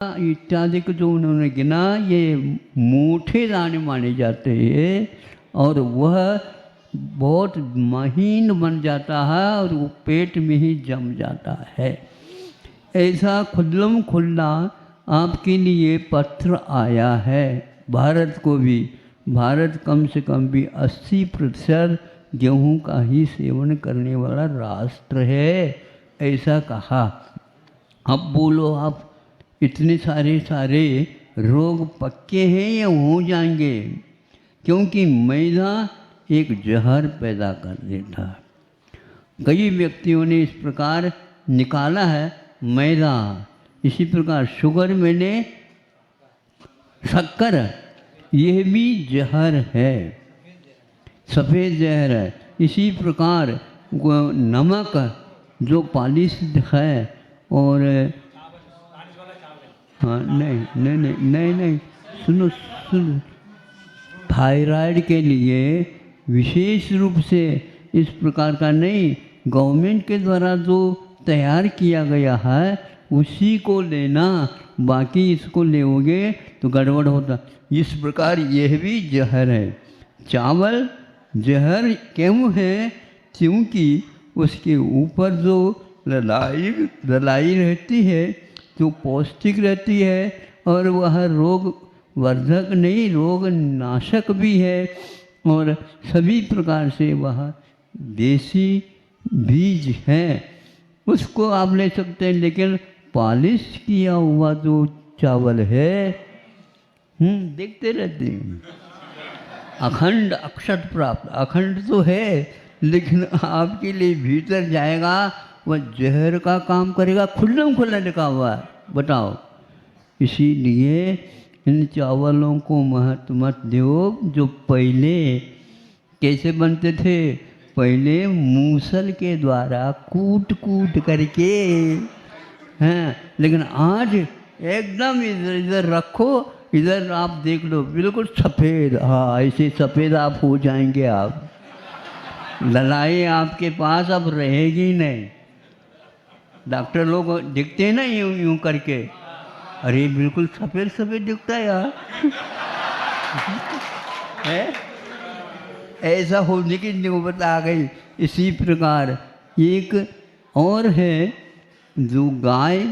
इत्यादि को जो उन्होंने गिना ये मोटे दाने माने जाते हैं और वह बहुत महीन बन जाता है और वो पेट में ही जम जाता है। ऐसा खुल्लम खुल्ला आपके लिए पत्र आया है। भारत को भी, भारत कम से कम भी 80% गेहूँ का ही सेवन करने वाला राष्ट्र है, ऐसा कहा। अब बोलो आप, इतने सारे रोग पक्के हैं या हो जाएंगे? क्योंकि मैदा एक जहर पैदा कर देता है। कई व्यक्तियों ने इस प्रकार निकाला है मैदा, इसी प्रकार शुगर मैंने शक्कर, यह भी जहर है, सफ़ेद जहर है। इसी प्रकार नमक जो पालिश है और हाँ नहीं, सुनो, थायराइड के लिए विशेष रूप से इस प्रकार का नहीं, गवर्नमेंट के द्वारा जो तैयार किया गया है उसी को लेना, बाकी इसको लेओगे तो गड़बड़ होता। इस प्रकार यह भी जहर है। चावल जहर क्यों है? क्योंकि उसके ऊपर जो रलाई रहती है जो पौष्टिक रहती है और वह रोग वर्धक नहीं, रोग नाशक भी है और सभी प्रकार से वह देसी बीज है, उसको आप ले सकते हैं। लेकिन पॉलिश किया हुआ जो चावल है, देखते रहते हैं, अखंड अक्षत प्राप्त, अखंड तो है लेकिन आपके लिए भीतर जाएगा वह जहर का काम करेगा, खुल्लम खुल्ला लिखा हुआ है। बताओ, इसीलिए इन चावलों को महत्व मत दो। जो पहले कैसे बनते थे? पहले मूसल के द्वारा कूट करके, हैं, लेकिन आज एकदम इधर रखो, इधर आप देख लो, बिल्कुल सफ़ेद। हाँ, ऐसे सफ़ेद आप हो जाएंगे। आप ललाई आपके पास अब रहेगी नहीं। डॉक्टर लोग दिखते हैं ना यूं करके, अरे बिल्कुल सफ़ेद दिखता है यार है? ऐसा होने की नौबत आ गई। इसी प्रकार एक और है, जो गाय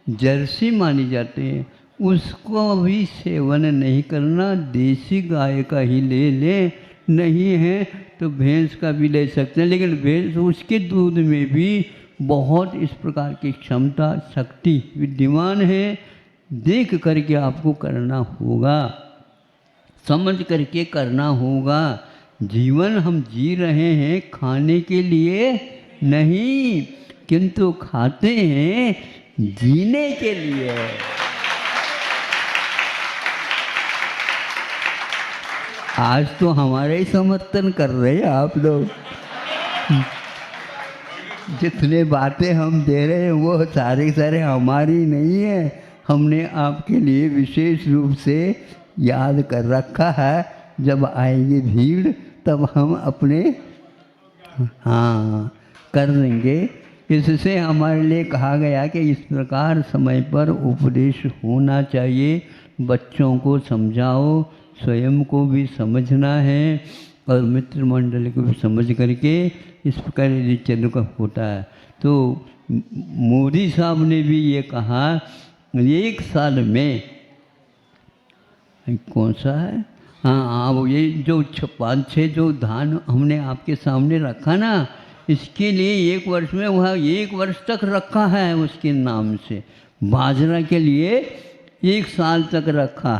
जर्सी मानी जाती है उसको भी सेवन नहीं करना, देसी गाय का ही ले नहीं है तो भैंस का भी ले सकते हैं। लेकिन भैंस, उसके दूध में भी बहुत इस प्रकार की क्षमता शक्ति विद्यमान है। देख करके आपको करना होगा, समझ करके करना होगा। जीवन हम जी रहे हैं खाने के लिए नहीं, किंतु खाते हैं जीने के लिए। आज तो हमारे ही समर्थन कर रहे हैं आप लोग। जितने बातें हम दे रहे हैं वो सारे हमारी नहीं है, हमने आपके लिए विशेष रूप से याद कर रखा है। जब आएंगे भीड़ तब हम अपने कर देंगे। इससे हमारे लिए कहा गया कि इस प्रकार समय पर उपदेश होना चाहिए। बच्चों को समझाओ, स्वयं को भी समझना है और मित्र मंडल को भी समझ करके इस प्रकार यदि चल का होता है। तो मोदी साहब ने भी ये कहा, 1 साल में, कौन सा है, हाँ, वो ये जो 5-6 जो धान हमने आपके सामने रखा ना, इसके लिए 1 वर्ष में वह 1 वर्ष तक रखा है उसके नाम से। बाजरा के लिए 1 साल तक रखा,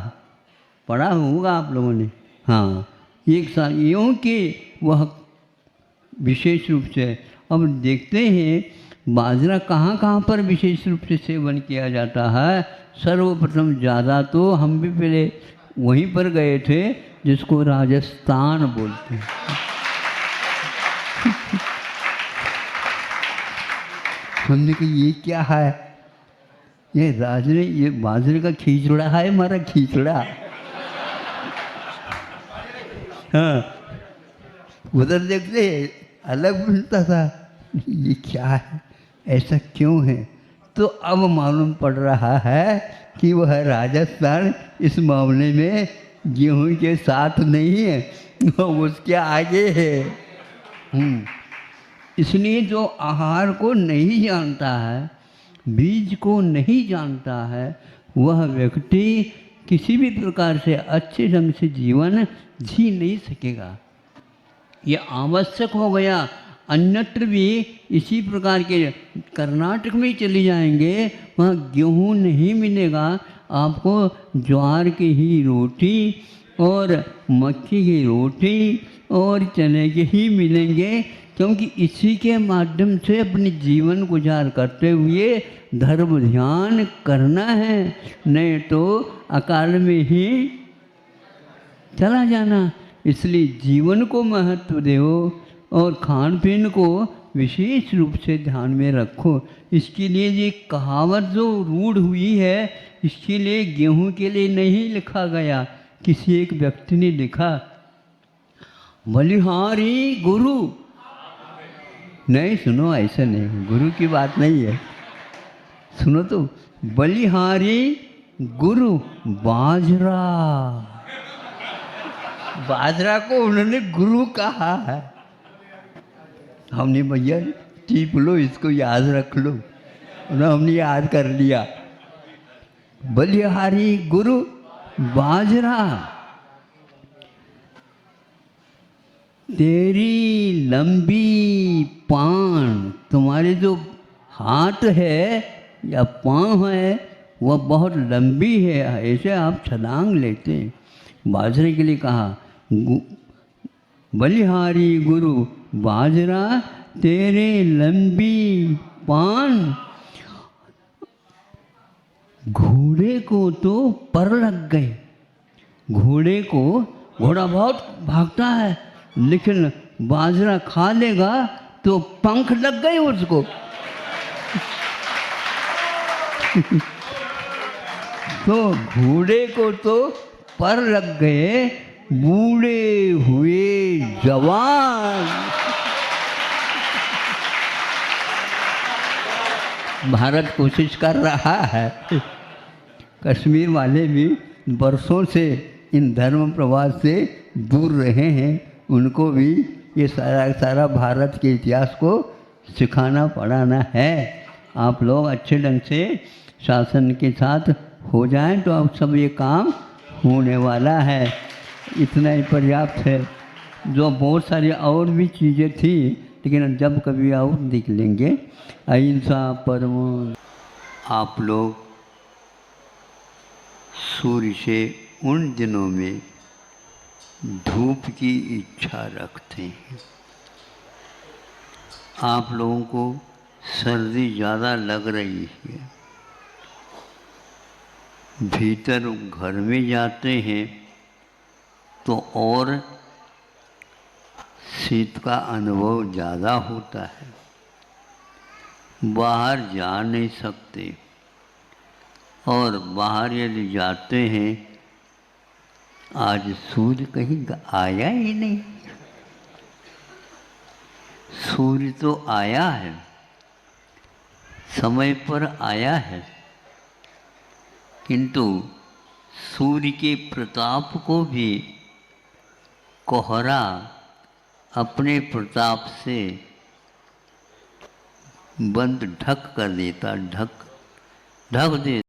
पढ़ा होगा आप लोगों ने। हाँ, 1 साल, यूँ कि वह विशेष रूप से। अब देखते हैं बाजरा कहाँ पर विशेष रूप से सेवन किया जाता है। सर्वप्रथम ज़्यादा तो हम भी पहले वहीं पर गए थे जिसको राजस्थान बोलते हैं। हमने कहा ये क्या है? ये बाजरे का खिचड़ा है, हमारा खिचड़ा। हाँ, उधर देखते अलग मिलता था, ये क्या है, ऐसा क्यों है? तो अब मालूम पड़ रहा है कि वह राजस्थान इस मामले में गेहूं के साथ नहीं है, वो उसके आगे है। इसलिए जो आहार को नहीं जानता है, बीज को नहीं जानता है, वह व्यक्ति किसी भी प्रकार से अच्छे ढंग से जीवन जी नहीं सकेगा। ये आवश्यक हो गया। अन्यत्र भी इसी प्रकार के, कर्नाटक में चले जाएंगे, वहाँ गेहूँ नहीं मिलेगा, आपको ज्वार की ही रोटी और मक्की की रोटी और चने के ही मिलेंगे, क्योंकि इसी के माध्यम से अपने जीवन गुजार करते हुए धर्म ध्यान करना है, नहीं तो अकाल में ही चला जाना। इसलिए जीवन को महत्व दो और खान पीन को विशेष रूप से ध्यान में रखो। इसके लिए ये कहावत जो रूढ़ हुई है, इसके लिए गेहूं के लिए नहीं लिखा गया। किसी एक व्यक्ति ने लिखा, बलिहारी गुरु। नहीं, सुनो, ऐसा नहीं, गुरु की बात नहीं है, सुनो तो, बलिहारी गुरु बाजरा। बाजरा को उन्होंने गुरु कहा है। हमने भैया टीप लो, इसको याद रख लो, हमने याद कर लिया। बलिहारी गुरु बाजरा, तेरी लंबी पान, तुम्हारे जो हाथ है या पाँव है वह बहुत लंबी है, ऐसे आप छलांग लेते हैं। बाजरे के लिए कहा, बलिहारी गुरु बाजरा, तेरे लंबी पान, घोड़े को तो पर लग गए। घोड़े को, घोड़ा बहुत भागता है, लेकिन बाजरा खा लेगा तो पंख लग गए उसको। तो घोड़े को तो पर लग गए, बूढ़े हुए जवान। भारत कोशिश कर रहा है, कश्मीर वाले भी वर्षों से इन धर्म प्रवास से दूर रहे हैं, उनको भी ये सारा भारत के इतिहास को सिखाना पढ़ाना है। आप लोग अच्छे ढंग से शासन के साथ हो जाएं तो अब सब ये काम होने वाला है। इतना ही पर्याप्त है। जो बहुत सारी और भी चीज़ें थी, लेकिन जब कभी और देख लेंगे। अहिंसा परमो। आप लोग सूर्य से उन दिनों में धूप की इच्छा रखते हैं। आप लोगों को सर्दी ज़्यादा लग रही है, भीतर घर में जाते हैं तो और शीत का अनुभव ज़्यादा होता है, बाहर जा नहीं सकते, और बाहर यदि जाते हैं, आज सूर्य कहीं आया ही नहीं। सूर्य तो आया है, समय पर आया है, किंतु सूर्य के प्रताप को भी कोहरा अपने प्रताप से बंद ढक कर देता, ढक दे